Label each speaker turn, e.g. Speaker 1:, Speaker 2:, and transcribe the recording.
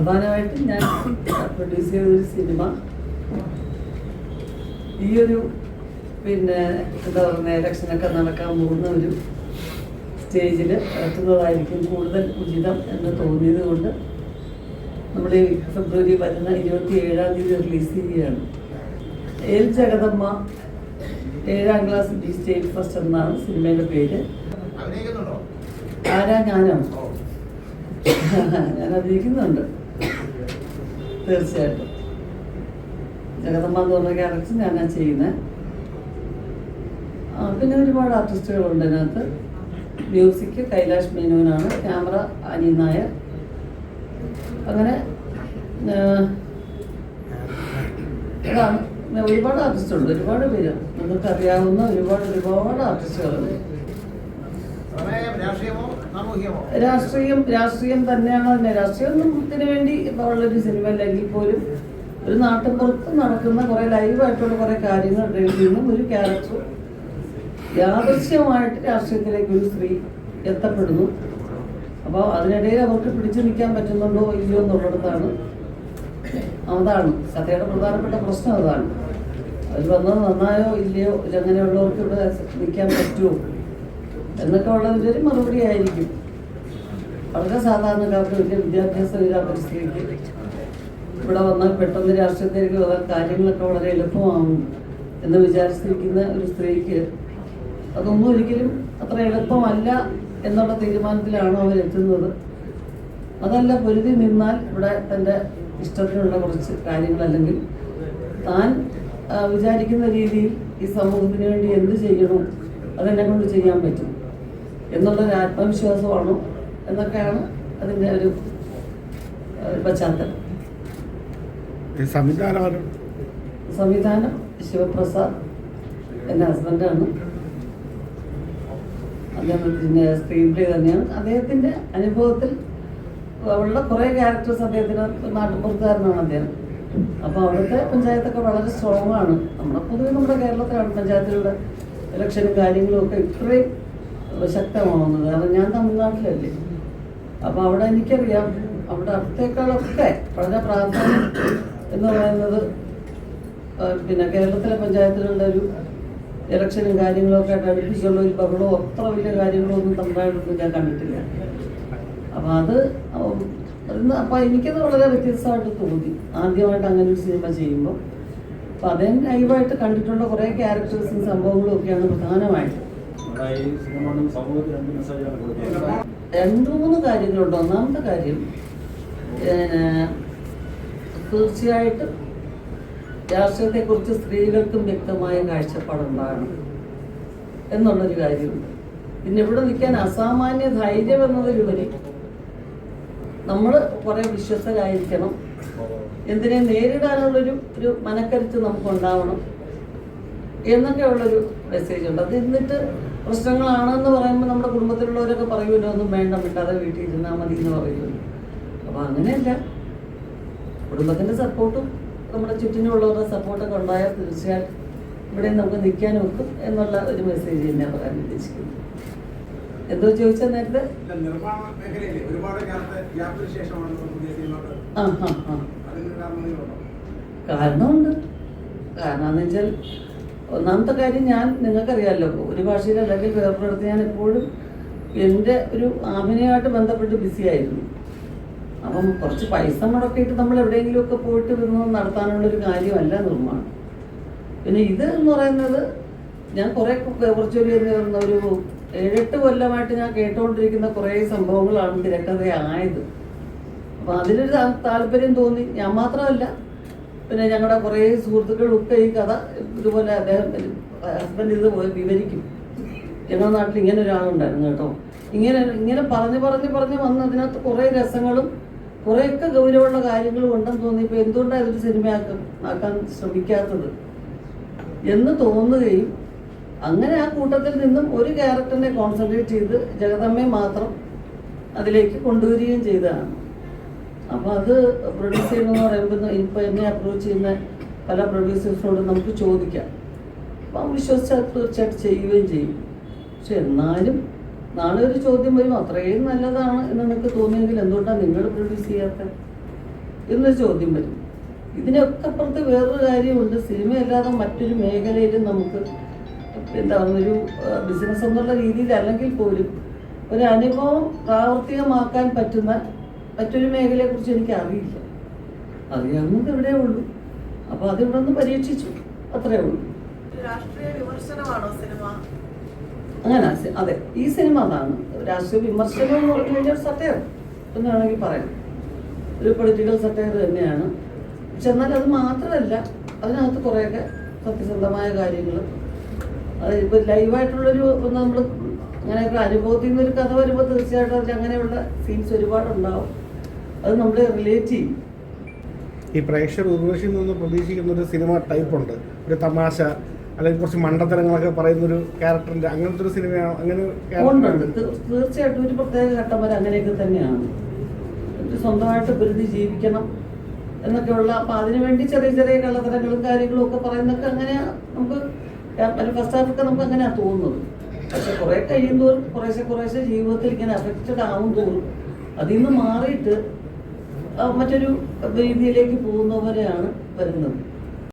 Speaker 1: പ്രധാനമായിട്ടും ഞാൻ പ്രൊഡ്യൂസ് ചെയ്തൊരു സിനിമ ഈയൊരു എന്താ പറയുക ഇലക്ഷനൊക്കെ നടക്കാൻ പോകുന്ന ഒരു സ്റ്റേജിൽ എത്തുന്നതായിരിക്കും കൂടുതൽ ഉചിതം എന്ന് തോന്നിയത് കൊണ്ട് നമ്മൾ ഈ ഫെബ്രുവരി വരുന്ന 27-ാം തീയതി റിലീസ് ചെയ്യുകയാണ്. L Jagadamma 7ാം class B state first എന്നാണ് സിനിമയുടെ പേര്. ആരാ? ഞാനോ? ഞാൻ അഭിനയിക്കുന്നുണ്ട് തീർച്ചയായിട്ടും. ജഗദമ്മ എന്ന് പറഞ്ഞ ക്യാരക്ടർ ഞാനാ ചെയ്യുന്നത്. പിന്നെ ഒരുപാട് ആർട്ടിസ്റ്റുകളുണ്ട് അതിനകത്ത്. മ്യൂസിക് കൈലാഷ് മേനോനാണ്, ക്യാമറ അനിൽ നായർ. അങ്ങനെ അതാണ്. ഒരുപാട് ആർട്ടിസ്റ്റുണ്ട്, ഒരുപാട് പേര് നിങ്ങൾക്ക് അറിയാവുന്ന ഒരുപാട് ആർട്ടിസ്റ്റുകളുണ്ട്. രാഷ്ട്രീയം തന്നെയാണ് അതിനെ. രാഷ്ട്രീയത്തിന് വേണ്ടി ഉള്ളൊരു സിനിമ അല്ലെങ്കിൽ പോലും ഒരു നാട്ടിൻപുറത്ത് നടക്കുന്ന കുറെ ലൈവായിട്ടുള്ള കുറെ കാര്യങ്ങൾ നിന്നും ഒരു ക്യാരക്ടർ യാദൃശ്യമായിട്ട് രാഷ്ട്രീയത്തിലേക്ക് ഒരു സ്ത്രീ എത്തപ്പെടുന്നു. അപ്പോൾ അതിനിടയിൽ അവർക്ക് പിടിച്ചു നിൽക്കാൻ പറ്റുന്നുണ്ടോ ഇല്ലയോ എന്നുള്ളിടത്താണ്. അതാണ് കഥയുടെ പ്രധാനപ്പെട്ട പ്രശ്നം. അതാണ് അവർ വന്നത് നന്നായോ ഇല്ലയോ, അങ്ങനെയുള്ളവർക്ക് ഇവിടെ നിൽക്കാൻ പറ്റുമോ എന്നൊക്കെ ഉള്ളതിൻ്റെ ഒരു മറുപടി ആയിരിക്കും. വളരെ സാധാരണക്കാർക്ക് വലിയ വിദ്യാഭ്യാസം ഇല്ലാത്ത സ്ത്രീക്ക് ഇവിടെ വന്നാൽ പെട്ടെന്ന് രാഷ്ട്രീയത്തിലേക്ക് വന്നാൽ കാര്യങ്ങളൊക്കെ വളരെ എളുപ്പമാകും എന്ന് വിചാരിച്ചിരിക്കുന്ന ഒരു സ്ത്രീക്ക് അതൊന്നും ഒരിക്കലും അത്ര എളുപ്പമല്ല എന്നുള്ള തീരുമാനത്തിലാണ് അവരെത്തുന്നത്. അതല്ല, പൊരുതി നിന്നാൽ ഇവിടെ തൻ്റെ ഇഷ്ടത്തിനുള്ള കുറച്ച് കാര്യങ്ങൾ അല്ലെങ്കിൽ താൻ വിചാരിക്കുന്ന രീതിയിൽ ഈ സമൂഹത്തിന് വേണ്ടി എന്ത് ചെയ്യണോ അതെന്നെ കൊണ്ട് ചെയ്യാൻ പറ്റും എന്നുള്ളൊരു ആത്മവിശ്വാസമാണോ എന്നൊക്കെയാണ് അതിൻ്റെ ഒരു പശ്ചാത്തലം. സംവിധാനം ശിവപ്രസാദ് എൻ്റെ ഹസ്ബൻഡാണ്. അദ്ദേഹത്തിൻ്റെ സ്ക്രീൻ പ്ലേ തന്നെയാണ്. അദ്ദേഹത്തിൻ്റെ അനുഭവത്തിൽ ഉള്ള കുറേ ക്യാരക്ടേഴ്സ് അദ്ദേഹത്തിന് നാട്ടുപുറത്തുകാരനാണ് അദ്ദേഹം. അപ്പോൾ അവിടുത്തെ പഞ്ചായത്തൊക്കെ വളരെ സ്ട്രോങ് ആണ്. പൊതുവെ നമ്മുടെ കേരളത്തിലാണ് പഞ്ചായത്തിലുള്ള ഇലക്ഷനും കാര്യങ്ങളും ഒക്കെ ഇത്രയും ശക്തമാവുന്നത്. കാരണം ഞാൻ തമിഴ്നാട്ടിലല്ലേ. അപ്പോൾ അവിടെ എനിക്കറിയാം അവിടെ അവിടത്തേക്കാളൊക്കെ വളരെ പ്രാധാന്യം എന്ന് പറയുന്നത് പിന്നെ കേരളത്തിലെ പഞ്ചായത്തിലുള്ള ഒരു ഇലക്ഷനും കാര്യങ്ങളൊക്കെ ആയിട്ട് അടുപ്പിച്ചുള്ള ഒരു ബഹളോ അത്ര വലിയ കാര്യങ്ങളോ ഒന്നും തമിഴ്നാട്ടിലൊന്നും ഞാൻ കണ്ടിട്ടില്ല. അപ്പോൾ എനിക്കത് വളരെ വ്യത്യസ്തമായിട്ട് തോന്നി ആദ്യമായിട്ട് അങ്ങനെ ഒരു സിനിമ ചെയ്യുമ്പോൾ. അപ്പം അതേ ലൈവായിട്ട് കണ്ടിട്ടുള്ള കുറേ ക്യാരക്ടേഴ്സും സംഭവങ്ങളും ഒക്കെയാണ് പ്രധാനമായിട്ട്. 2-3 കാര്യങ്ങളുണ്ട്. ഒന്നാമത്തെ കാര്യം, തീർച്ചയായിട്ടും രാഷ്ട്രീയത്തെക്കുറിച്ച് സ്ത്രീകൾക്കും വ്യക്തമായ കാഴ്ചപ്പാടുണ്ടാകണം എന്നുള്ളൊരു കാര്യമുണ്ട്. പിന്നെ ഇവിടെ നിൽക്കാൻ അസാമാന്യ ധൈര്യം എന്നതിലുപരി നമ്മൾ കുറേ വിശ്വസ്തരായിരിക്കണം. എന്തിനെ നേരിടാനുള്ളൊരു മനക്കരുത്ത് നമുക്കുണ്ടാവണം എന്നൊക്കെയുള്ളൊരു മെസ്സേജ് ഉണ്ട്. അത് എന്നിട്ട് പ്രശ്നങ്ങളാണെന്ന് പറയുമ്പോൾ നമ്മുടെ കുടുംബത്തിലുള്ളവരൊക്കെ പറയുമല്ലോ, ഒന്നും വേണ്ട വിട്ടാതെ വീട്ടിൽ ഇരുന്നാൽ മതി എന്ന് പറയുമല്ലോ. അപ്പോൾ അങ്ങനെയല്ല, കുടുംബത്തിൻ്റെ സപ്പോർട്ടും നമ്മുടെ ചുറ്റിനുള്ളവരുടെ സപ്പോർട്ടൊക്കെ ഉണ്ടായാൽ തീർച്ചയായിട്ടും ഇവിടെ നമുക്ക് നിൽക്കാൻ ഒക്കും എന്നുള്ള ഒരു മെസ്സേജ് തന്നെയാണ് പറയാൻ ഉദ്ദേശിക്കുന്നത്. എന്തോ ചോദിച്ചാൽ നേരത്തെ കാരണമുണ്ട്. കാരണം എന്ന് വെച്ചാൽ ഒന്നാമത്തെ കാര്യം, ഞാൻ നിങ്ങൾക്കറിയാമല്ലോ ഒരു ഭാഷയിൽ അല്ലെങ്കിൽ വേറൊരിടത്ത് ഞാൻ എപ്പോഴും എൻ്റെ ഒരു അഭിനയമായിട്ട് ബന്ധപ്പെട്ട് ബിസിയായിരുന്നു. അപ്പം കുറച്ച് പൈസ മുടക്കിയിട്ട് നമ്മൾ എവിടെയെങ്കിലുമൊക്കെ പോയിട്ട് വിനോദം നടത്താനുള്ളൊരു കാര്യമല്ല നിർമ്മാണം. പിന്നെ ഇത് എന്ന് പറയുന്നത് ഞാൻ കുറച്ചൊരു 7-8 കൊല്ലമായിട്ട് ഞാൻ കേട്ടുകൊണ്ടിരിക്കുന്ന കുറേ സംഭവങ്ങളാണ് തിരക്കഥയായത്. അപ്പോൾ അതിലൊരു താല്പര്യം തോന്നി. ഞാൻ മാത്രമല്ല, പിന്നെ ഞങ്ങളുടെ കുറേ സുഹൃത്തുക്കളൊക്കെ ഈ കഥ ഇതുപോലെ അദ്ദേഹം ഹസ്ബൻഡ് ഇത് വിവരിക്കും. ഞങ്ങളുടെ നാട്ടിൽ ഇങ്ങനെ ഒരാളുണ്ടായിരുന്നു കേട്ടോ. ഇങ്ങനെ പറഞ്ഞ് വന്ന് അതിനകത്ത് കുറേ രസങ്ങളും കുറേയൊക്കെ ഗൗരവമുള്ള കാര്യങ്ങളും ഉണ്ടെന്ന് തോന്നിയപ്പോൾ എന്തുകൊണ്ടാണ് ഇതൊരു സിനിമയാക്കാൻ ശ്രമിക്കാത്തത് എന്ന് തോന്നുകയും അങ്ങനെ ആ കൂട്ടത്തിൽ നിന്നും ഒരു ക്യാരക്ടറിനെ കോൺസെൻട്രേറ്റ് ചെയ്ത് ജഗദമ്മയെ മാത്രം അതിലേക്ക് കൊണ്ടുവരികയും ചെയ്തതാണ്. അപ്പോൾ അത് പ്രൊഡ്യൂസ് ചെയ്യണമെന്ന് പറയുമ്പോൾ ഇപ്പോൾ എന്നെ അപ്രോച്ച് ചെയ്യുന്ന പല പ്രൊഡ്യൂസേഴ്സിനോടും നമുക്ക് ചോദിക്കാം. അപ്പം വിശ്വസിച്ചാൽ തീർച്ചയായിട്ടും ചെയ്യുകയും ചെയ്യും. പക്ഷെ എന്നാലും നാളെ ഒരു ചോദ്യം വരും, അത്രയും നല്ലതാണ് എന്ന് നിങ്ങൾക്ക് തോന്നിയെങ്കിൽ എന്തുകൊണ്ടാണ് നിങ്ങൾ പ്രൊഡ്യൂസ് ചെയ്യാത്തത്? എന്നൊരു ചോദ്യം വരും. ഇതിനൊക്കെ അപ്പുറത്ത് വേറൊരു കാര്യമുണ്ട്. സിനിമയല്ലാതെ മറ്റൊരു മേഖലയിലും നമുക്ക് എന്താ ഒരു ബിസിനസ് എന്നുള്ള രീതിയിൽ അല്ലെങ്കിൽ പോലും ഒരു അനുഭവം പ്രാവർത്തികമാക്കാൻ പറ്റുന്ന മറ്റൊരു മേഖലയെക്കുറിച്ച് എനിക്ക് അറിയില്ല. അത് ഞങ്ങൾക്ക് ഇവിടെ ഉള്ളൂ. അപ്പോൾ അതിവിടെ ഒന്ന് പരീക്ഷിച്ചു, അത്രേ ഉള്ളൂ.
Speaker 2: രാഷ്ട്രീയ വിമർശനമാണോ സിനിമ?
Speaker 1: അങ്ങനെ അതെ, ഈ സിനിമ അതാണ് രാഷ്ട്രീയ വിമർശനം എന്ന് പറഞ്ഞു കഴിഞ്ഞാൽ ഒരു സട്ടയർ എന്ന് വേണമെങ്കിൽ പറയാം. ഒരു പൊളിറ്റിക്കൽ സട്ടയർ തന്നെയാണ്. പക്ഷെ എന്നാൽ അത് മാത്രമല്ല, അതിനകത്ത് കുറേയൊക്കെ സത്യസന്ധമായ കാര്യങ്ങൾ, അത് ഇപ്പോൾ ലൈവായിട്ടുള്ളൊരു നമ്മൾ അങ്ങനെയൊക്കെ അനുഭവത്തിൽ നിന്നൊരു കഥ വരുമ്പോൾ തീർച്ചയായിട്ടും അതിൽ അങ്ങനെയുള്ള സീൻസ് ഒരുപാടുണ്ടാവും. അത് നമ്മൾ റിലേറ്റ് ചെയ്യും.
Speaker 3: ഈ പ്രേക്ഷകർ ഉർവശിയിൽ നിന്ന് പ്രതീക്ഷിക്കുന്ന ഒരു സിനിമ ടൈപ്പ് ഉണ്ട്, ഒരു തമാശ അല്ലെങ്കിൽ കുറച്ച് മണ്ടത്തരങ്ങളൊക്കെ പറയുന്നൊരു ക്യാരക്ടറിൻ്റെ അങ്ങനത്തെ ഒരു സിനിമയാണ്. അങ്ങനെ
Speaker 1: ഉണ്ട്, തീർച്ചയായിട്ടും ഒരു പ്രത്യേക ഘട്ടം വരെ അങ്ങനെയൊക്കെ തന്നെയാണ്. സ്വന്തമായിട്ട് പൊരുതി ജീവിക്കണം എന്നൊക്കെയുള്ള, അപ്പം അതിനുവേണ്ടി ചെറിയ ചെറിയ കള്ളത്തരങ്ങളും കാര്യങ്ങളും ഒക്കെ പറയുന്നതൊക്കെ അങ്ങനെ നമുക്ക് ഫസ്റ്റ് ഹാഫൊക്കെ നമുക്ക് അങ്ങനെയാണ് തോന്നുന്നത്. പക്ഷെ കുറേ കഴിയുന്തോറും കുറേശ്ശെ ജീവിതത്തിൽ ഇങ്ങനെ അഫക്റ്റഡ് ആവും തോറും അതിൽ നിന്ന് മാറിയിട്ട് മറ്റൊരു രീതിയിലേക്ക് പോകുന്നവരെയാണ് വരുന്നത്.